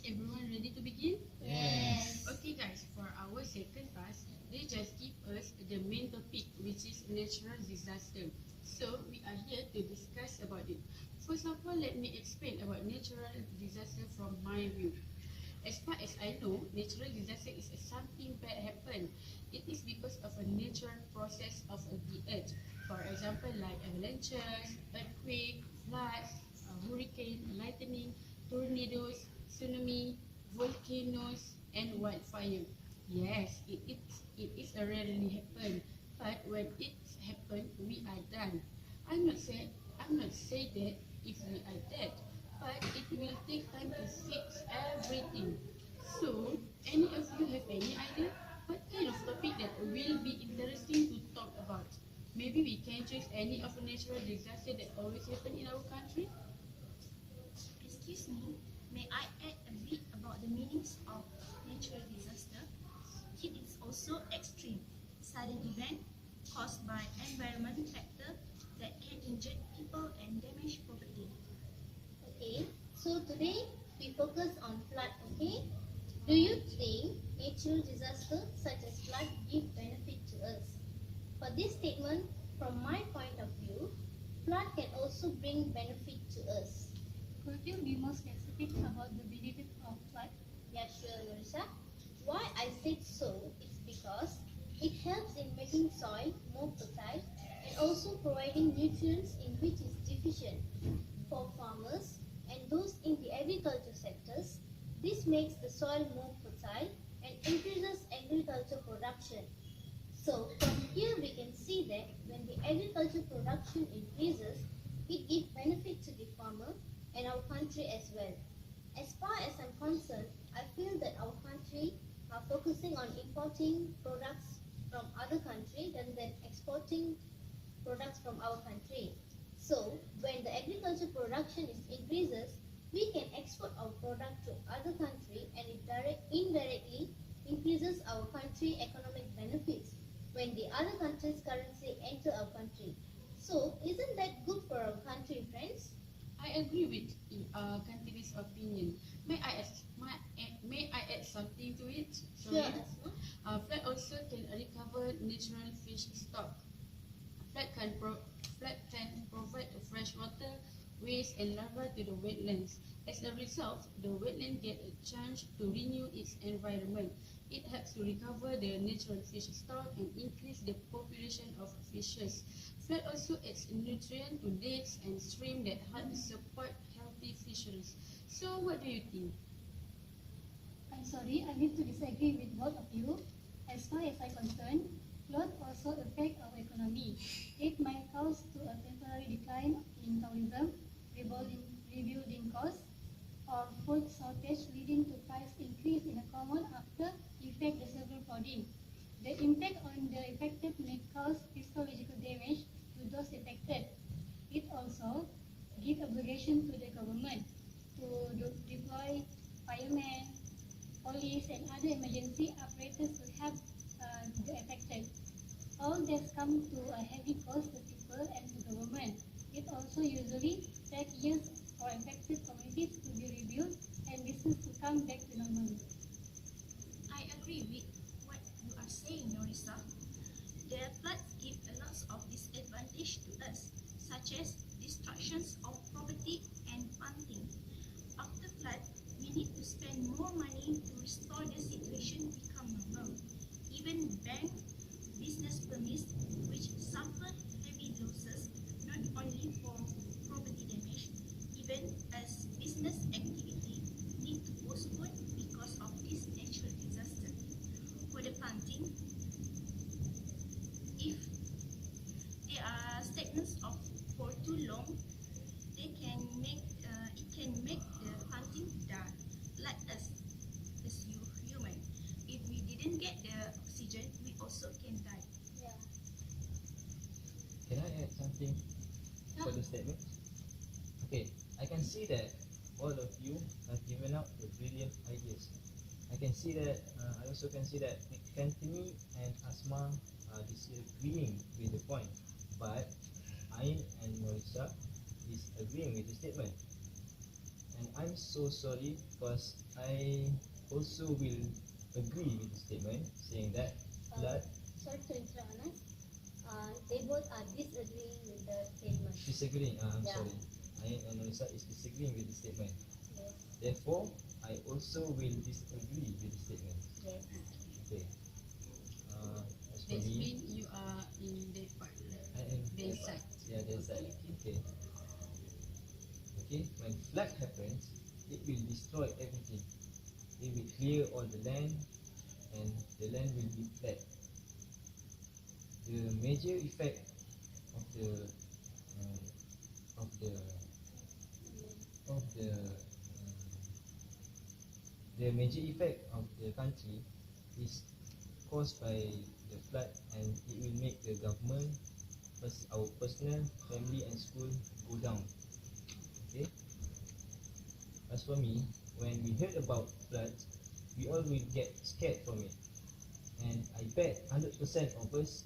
Is everyone ready to begin? Yes. Okay guys, for our second task, they just give us the main topic, which is natural disaster. So we are here to discuss about it. First of all, let me explain about natural disaster from my view. As far as I know, natural disaster is something bad happen. It is because of a natural process of the earth. For example, like avalanches, earthquake, floods, hurricane, lightning, tornadoes, tsunami, volcanoes, and wildfire. Yes, it is a rarely happen, but when it's happened, we are done. I'm not say that if we are dead, but it will take time to fix everything. So, any of you have any idea what kind of topic that will be interesting to talk about? Maybe we can choose any of the natural disaster that always happen in our country. Excuse me, may I add a bit about the meanings of natural disaster? It is also extreme, sudden event caused by environmental factor that can injure people and damage property. Okay, so today we focus on flood, okay? Do you think natural disasters such as flood give benefit to us? For this statement, from my point of view, flood can also bring benefit to us. Could you be more specific about the benefit of flood? Yeah, sure, Marisa. Why I said so is because it helps in making soil more fertile and also providing nutrients in which is deficient. For farmers and those in the agriculture sectors, this makes the soil more fertile and increases agriculture production. So from here we can see that when the agriculture production increases, it gives benefit to the farmer and our country as well. As far as I'm concerned, I feel that our country are focusing on importing products from other country rather than exporting products from our country. So when the agriculture production is increases, we can export our product to other country and it indirectly increases our country economic benefits when the other countries' currency enter our country. So isn't that good for our country, friends? I agree with country's opinion. May I add something to it? Sure, Asma. Flood also can recover natural fish stock. Flood can, flood can provide fresh water, waste, and lava to the wetlands. As a result, the wetland get a chance to renew its environment. It helps to recover the natural fish stock and increase the population of fishes. Flood also adds nutrient to lakes and streams that help support healthy fisheries. So, what do you think? I'm sorry, I need to disagree with both of you. As far as I'm concerned, flood also affect our economy. It might cause to a temporary decline in tourism, rebuilding costs, or food shortage leading to price increase in a common after effect the severe flooding. The impact on the affected may cause physiological damage to those affected. It also gives obligation to the government to deploy firemen, police, and other emergency apparatus to help the affected. All this come to a heavy cost to people and to government. It also usually takes years for affected communities to be rebuilt and business to come back to normal. I agree with what you are saying, Norisa. The floods give a lot of disadvantage to us, such as destructions of property and planting. After flood, we need to spend more money to restore the situation become normal. Even bank business permits, which suffer heavy losses, not only for property damage, even as business activity need to postpone because of this natural disaster. For the planting, if they are stagnant of for too long, they can make it can make the planting die, like us as human. If we didn't get the oxygen, we also can die. Yeah. Can I add something for the statement? Okay, I can see that all of you have given out the brilliant ideas. I can see that, I also can see that Anthony and Asma are disagreeing with the point, but Ain and Norisa is agreeing with the statement. And I'm so sorry because I also will agree with the statement saying that flood Sorry to interrupt, Anas. They both are disagreeing with the statement. disagreeing. I'm Yeah. sorry. I and Anissa is disagreeing with the statement. Yes. Therefore, I also will disagree with the statement. Yes. Okay. As for That me, means you are in that part, I am their side. yeah, there's that. Okay. Okay. When flood happens, it will destroy everything. It will clear all the land, and the land will be flat. The major effect of um, of the of the major effect of the country is caused by the flood, and it will make the government, our personal, family and school go down. Okay. As for me, when we heard about floods, we all will get scared from it, and I bet 100% of us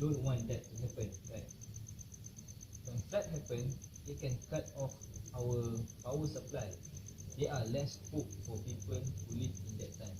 don't want that to happen, right? When flood happen, it can cut off our power supply. There are less hope for people who live in that time.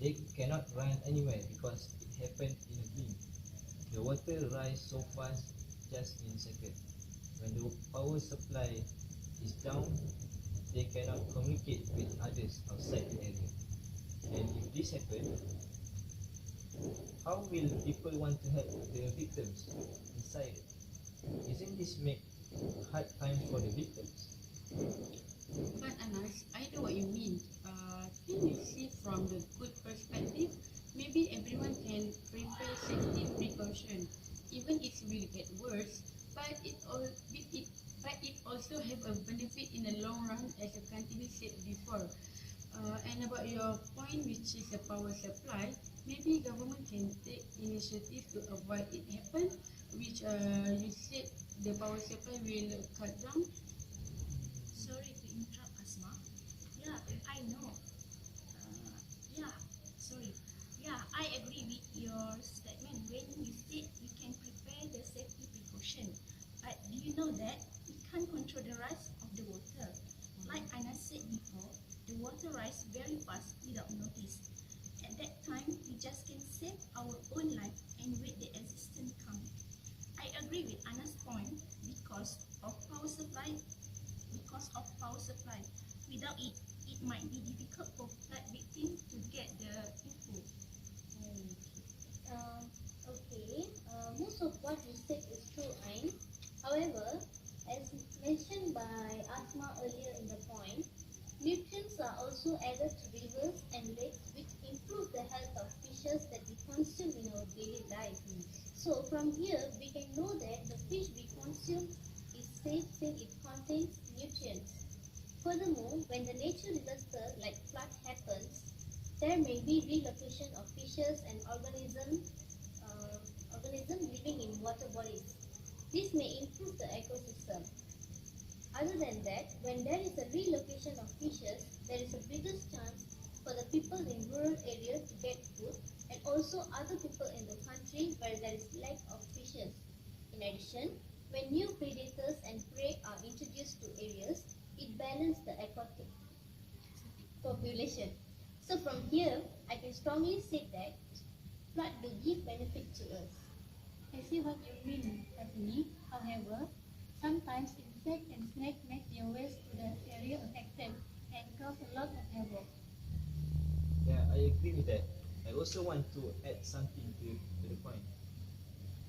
They cannot run anywhere because it happened in a blink. The water rise so fast just in a second. When the power supply is down, they cannot communicate with others outside the area. And if this happens, how will people want to help the victims inside? Isn't this make hard time for the victims? But Anas, I know what you mean. Can you see from the good perspective? Maybe everyone can prepare safety precaution, even if it will get worse. But it also have a benefit in the long run, as the country said before. And about your point, which is the power supply, maybe government can take initiative to avoid it happen, which you said the power supply will cut down. Sorry to interrupt, Asma. Yeah, I know. Yeah, sorry. Yeah, I agree with your statement when you said we can prepare the safety precaution. But do you know that we can't control the rise of the water? Like Aina said before, the water rise very fast without notice. At that time, we just can save our own life and wait the existence come. I agree with Anna's point because of power supply. Because of power supply, without it, it might be difficult for flood victims to get the info. Okay. Most of what you said is true, Ain. However, as mentioned by Asma earlier in the point, nutrients are also added to rivers and lakes, which improve the health of fishes that we consume in our daily life. So from here, we can know that the fish we consume is safe since it contains nutrients. Furthermore, when the nature disaster like flood happens, there may be relocation of fishes and organisms living in water bodies. This may improve the ecosystem. Other than that, when there is a relocation of fishes, there is a biggest chance for the people in rural areas to get food, and also other people in the country where there is lack of fishes. In addition, when new predators and prey are introduced to areas, it balances the aquatic population. So from here, I can strongly say that flood will give benefit to us. I see what you mean, Stephanie. However, sometimes insects and snakes make their ways to the area affected and cause a lot of havoc. Yeah, I agree with that. I also want to add something to the point.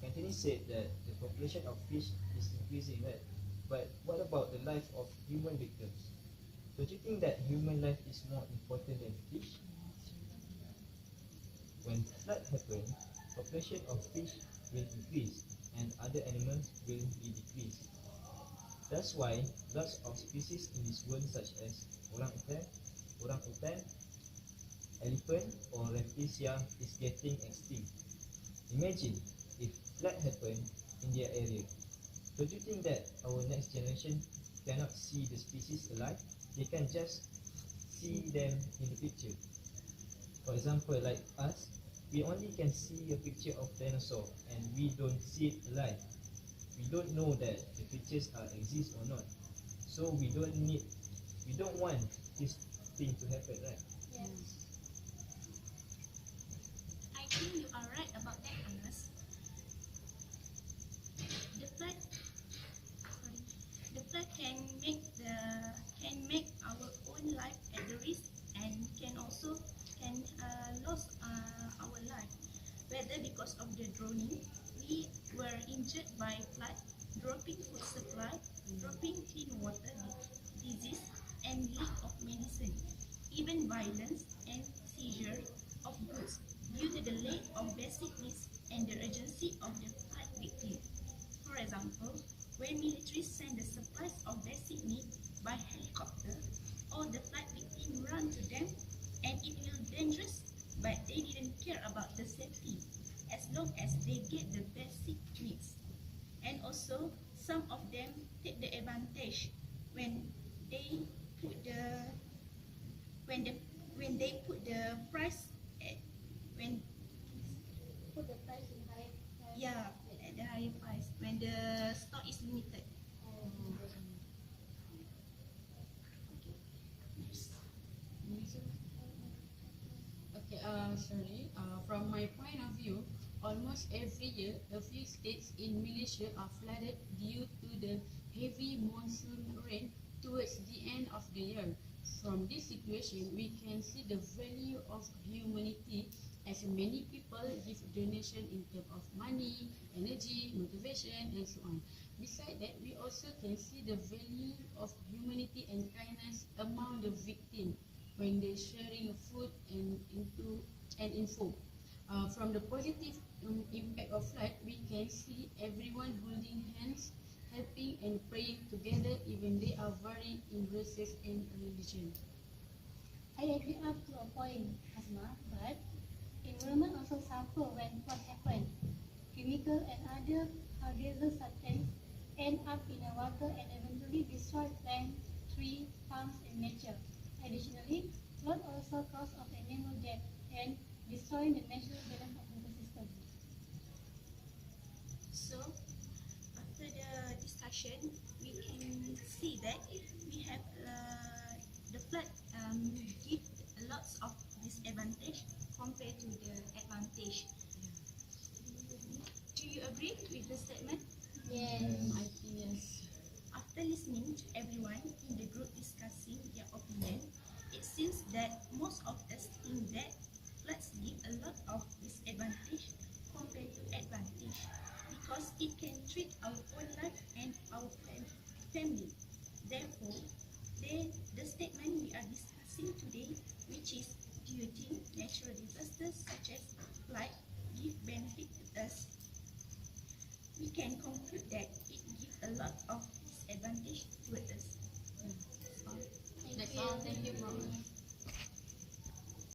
Anthony said that the population of fish is increasing, right? But what about the life of human victims? Don't you think that human life is more important than fish? When flood happens, population of fish will increase and other animals will be decreased. That's why lots of species in this world such as orangutan, elephant or rafflesia is getting extinct. Imagine if flood happened in their area. Don't you think that our next generation cannot see the species alive? They can just see them in the picture. For example, like us, we only can see a picture of dinosaur and we don't see it alive. we don't know that the creatures are exist or not. So we don't want this thing to happen, right? Yes. I think you are right about that, Anas. The flood, sorry, the flood can make our own life at the risk, and can also lose our life, whether because of the drowning, we were injured by flood, dropping food supply, dropping clean water, disease, and lack of medicine, even violence and seizure of goods due to the lack of basic needs and the urgency of the flood victim. For example, when military send the supplies of basic needs by helicopter, all the flood victims run to them, and it will dangerous, but they didn't care about the safety as long as they get the basic needs. And also, some of them take the advantage when they put the when they put the price at when Put the price in high price. yeah at the higher price when the stock is limited. Okay, sorry. From my point of view, almost every year, a few states in Malaysia are flooded due to the heavy monsoon rain towards the end of the year. From this situation, we can see the value of humanity, as many people give donation in terms of money, energy, motivation, and so on. Besides that, we also can see the value of humanity and kindness among the victim when they sharing food and info. From the positive impact of flood, we can see everyone holding hands, helping and praying together, even they are varying in races and religion. I agree up to a point, Asma, but environment also suffer when flood happen. Chemical and other hazardous substances end up in the water and eventually destroy plants, trees, farms, and nature. Additionally, flood also cause of animal death and destroying the natural balance of the ecosystem. So, after the discussion, we can see that we have the flood give lots of disadvantage compared to the advantage. Do you agree with the statement? Yes. I think yes. After listening to everyone in the group discussing their opinion, it seems that most of us think that floods give a lot of disadvantage compared to advantage, because it can treat our own life and our family. Therefore, the statement we are discussing today, which is, do you think natural disasters such as flood give benefit to us? We can conclude that it gives a lot of disadvantage to us. That's all. Thank you, Mom.